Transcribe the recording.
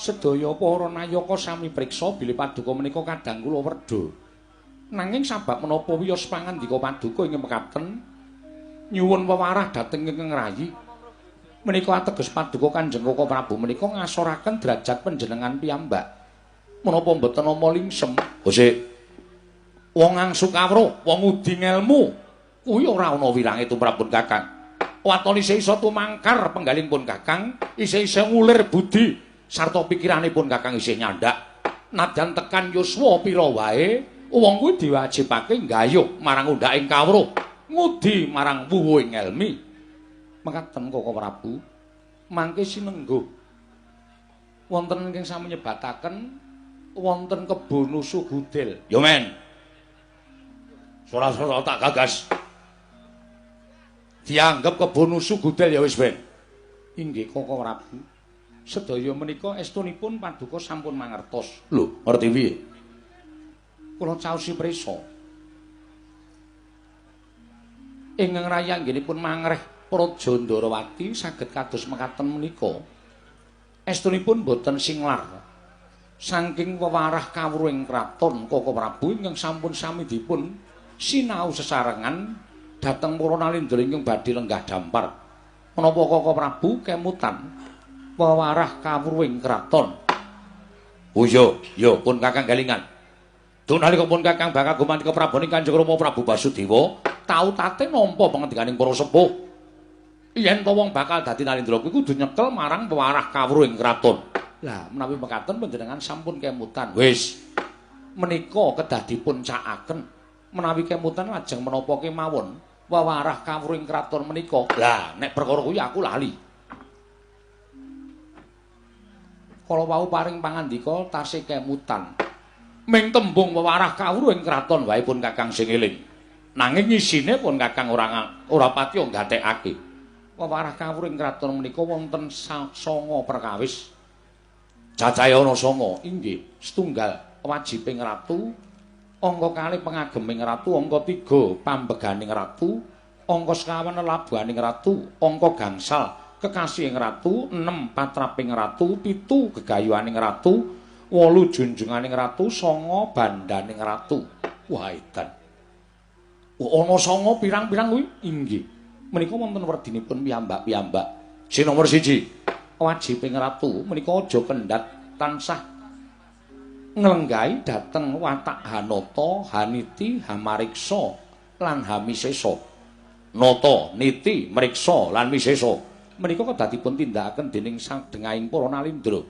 Sedaya para nayaka sami priksa bilih paduka menika kadang kula werda. Nanging sabab menapa wiyos pangandika paduka ing mekaten nyuwun wewarah dhateng ingkang rayi. Menika ateges paduka Kanjeng Koko Prabu menika ngasoraken derajat panjenengan piyambak. Menapa mboten nama lingsem? Hosik. Wong angsu kawruh, wong udi ngelmu, kuwi ora ana wirange tumrapun Kakang. Watone isih isa tumangkar penggalipun Kakang, isih ngulir budi sarta pikiranipun Kakang isih nyandak. Nadyan tekan yuswa pira wae, wong kuwi diwajibake nggayuh marang undhaking kawruh, ngudi marang wuwuhing ngelmi. Mekaten Koko Prabu, mangke sinengguh wonten ingkang sami nyebataken wonten kebon nusu gudel. Ya men. Sora-sora tak gagas. Dianggep kebon nusu gudel ya wis ben. Inggih Koko Prabu. Sedaya menika estunipun paduka sampun mangertos. Lho, ngerti piye? Kula caosi prisa. Ingkang raya anggenipun mangreh Praja Ndarawati saged kados mekaten menika. Estunipun boten singlar. Saking wewarah kawruhing kraton Koko Prabu ingkang sampun sami dipun sinau sesarengan dhateng para nalindra ingkang badhe lenggah dampar. Menapa Koko Prabu kemutan wewarah kawruhing kraton. Oh iya, pun Kakang galingan. Dunalika pun Kakang bakal gumantika Prabaning Kanjeng Rama Prabu Basudewa, tau tate nampa pangandikaning para sepuh. Yen to wong bakal dadi nalindra kuwi kudu nyekel marang wewarah kawruhing kraton. Lah menawi mekaten panjenengan sampun kemutan. Wis. Menika kedah dipun cakaken. Menawi kemutan lajeng menapa kemawon wewarah kawruhing kraton menika. Lah nek perkara kuwi aku lali. Kala wau paring pangandika tasih kemutan. Ming tembung wewarah kawruhing kraton wae pun Kakang sing eling. Nanging isine pun Kakang ora pati nggatekake. Wewarah kawruhing kraton menika wonten 9 perkawis. Cacahe ana 9, inggih. Setunggal wajibing ratu, angka 2 pengageming ratu, angka 3 pambeganing ratu, angka 51 labuhaning ratu, angka gangsal kekasihing ratu, 6 patraping ratu, 7 gegayuhaning ratu, 8 junjunganing ratu, 9 bandaning ratu. Wah edan. Ana 9 pirang-pirang kuwi? Inggih. Menika wonten werdinipun piyambak-piyambak. Sing nomor 1, wajibing ratu menika aja kendhat tansah nglenggahi dhateng watak Hanata, Haniti, Hamariksa lan Hamisesa. Nata, Niti, Mriksa lan Misesa menika kedah dipun tindakaken dening sadengahing para nalindra.